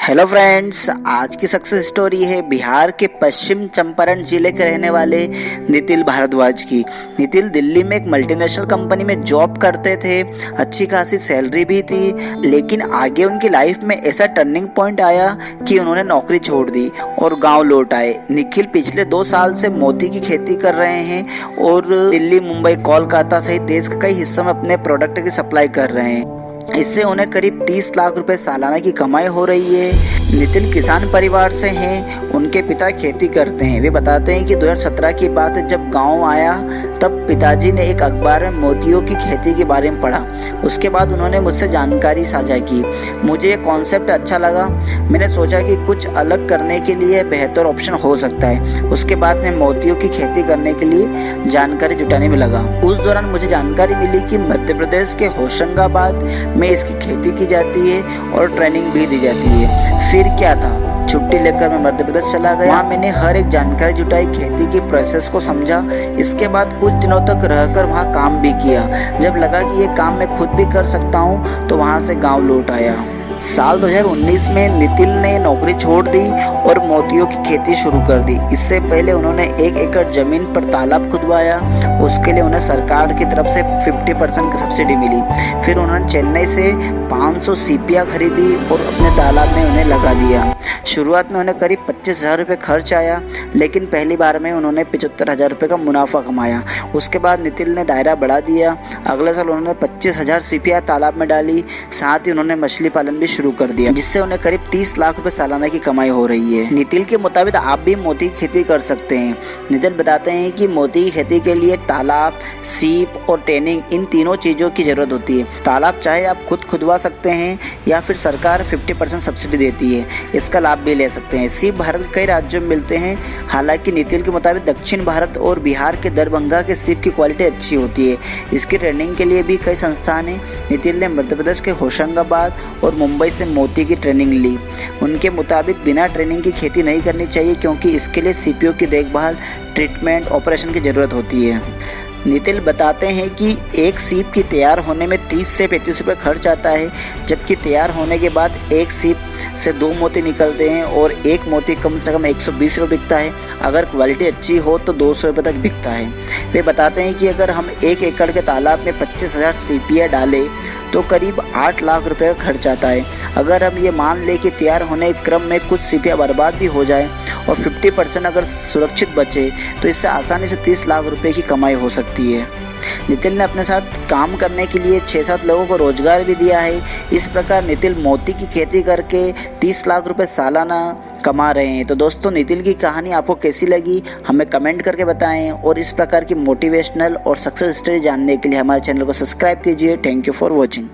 Hello friends, आज की success story है बिहार के पश्चिम चंपारण जिले के रहने वाले नितिल भारद्वाज की। नितिल दिल्ली में एक मल्टीनेशनल कंपनी में जॉब करते थे, अच्छी खासी सैलरी भी थी, लेकिन आगे उनकी लाइफ में ऐसा टर्निंग पॉइंट आया कि उन्होंने नौकरी छोड़ दी और गांव लौट आए। निखिल पिछले 2 साल से मोती की खेती कर रहे हैं और दिल्ली, मुंबई, कोलकाता सहित देश के कई हिस्सों में अपने प्रोडक्ट की सप्लाई कर रहे हैं। इससे उन्हें करीब 30 लाख रुपए सालाना की कमाई हो रही है। नितिल किसान परिवार से हैं, उनके पिता खेती करते हैं। वे बताते हैं कि 2017 की बात है, जब गांव आया तब पिताजी ने एक अखबार में मोतियों की खेती के बारे में पढ़ा। उसके बाद उन्होंने मुझसे जानकारी साझा की। मुझे ये कॉन्सेप्ट अच्छा लगा। मैंने सोचा कि कुछ अलग करने के लिए बेहतर ऑप्शन हो सकता है। उसके बाद मैं मोतियों की खेती करने के लिए जानकारी जुटाने में लगा। उस दौरान मुझे जानकारी मिली कि मध्य प्रदेश के होशंगाबाद में इसकी खेती की जाती है और ट्रेनिंग भी दी जाती है। फिर क्या था, छुट्टी लेकर मैं मध्य प्रदेश चला गया। वहाँ मैंने हर एक जानकारी जुटाई, खेती की प्रोसेस को समझा। इसके बाद कुछ दिनों तक रहकर वहाँ काम भी किया। जब लगा कि ये काम मैं खुद भी कर सकता हूँ तो वहाँ से गाँव लौट आया। साल 2019 में नितिल ने नौकरी छोड़ दी और मोतियों की खेती शुरू कर दी। इससे पहले उन्होंने 1 एकड़ जमीन पर तालाब खुदवाया। उसके लिए उन्हें सरकार की तरफ से 50% की सब्सिडी मिली। फिर उन्होंने चेन्नई से 500 सीपियाँ खरीदी और अपने तालाब में उन्हें लगा दिया। शुरुआत में उन्हें करीब 25,000 रुपये खर्च आया, लेकिन पहली बार में उन्होंने 75,000 रुपये का मुनाफा कमाया। उसके बाद नितिल ने दायरा बढ़ा दिया। अगले साल उन्होंने 25,000 सीपियाँ तालाब में डाली। साथ ही उन्होंने मछली पालन भी शुरू कर दिया, जिससे उन्हें करीब 30 लाख रुपए सालाना की कमाई हो रही है। नितिल के मुताबिक आप भी मोती की खेती कर सकते हैं। नितिल बताते हैं कि मोती की खेती के लिए तालाब, सीप और ट्रेनिंग, इन तीनों चीजों की जरूरत होती है। तालाब चाहे आप खुद खुदवा सकते हैं या फिर सरकार 50% सब्सिडी देती है, इसका लाभ भी ले सकते हैं। सीप भारत के कई राज्यों में मिलते हैं। हालांकि नितिल के मुताबिक दक्षिण भारत और बिहार के दरभंगा के सीप की क्वालिटी अच्छी होती है। इसकी ट्रेनिंग के लिए भी कई संस्थान हैं। नितिल ने मध्य प्रदेश के होशंगाबाद और मुंबई से मोती की ट्रेनिंग ली। उनके मुताबिक बिना ट्रेनिंग की खेती नहीं करनी चाहिए, क्योंकि इसके लिए सीपियों की देखभाल, ट्रीटमेंट, ऑपरेशन की जरूरत होती है। नितिल बताते हैं कि एक सीप की तैयार होने में 30 से 35 रुपये खर्च आता है, जबकि तैयार होने के बाद एक सीप से 2 मोती निकलते हैं और एक मोती कम से कम 120 रुपये बिकता है। अगर क्वालिटी अच्छी हो तो 200 रुपये तक बिकता है। वे बताते हैं कि अगर हम 1 एकड़ के तालाब में 25,000 सीपियाँ डालें तो करीब 8 लाख रुपए का खर्च आता है। अगर हम ये मान लें कि तैयार होने के क्रम में कुछ सीपियाँ बर्बाद भी हो जाए और 50% अगर सुरक्षित बचे तो इससे आसानी से 30 लाख रुपए की कमाई हो सकती है। नितिल ने अपने साथ काम करने के लिए 6-7 लोगों को रोजगार भी दिया है। इस प्रकार नितिल मोती की खेती करके 30 लाख रुपए सालाना कमा रहे हैं। तो दोस्तों, नितिल की कहानी आपको कैसी लगी हमें कमेंट करके बताएं और इस प्रकार की मोटिवेशनल और सक्सेस स्टोरी जानने के लिए हमारे चैनल को सब्सक्राइब कीजिए। Thank you for watching.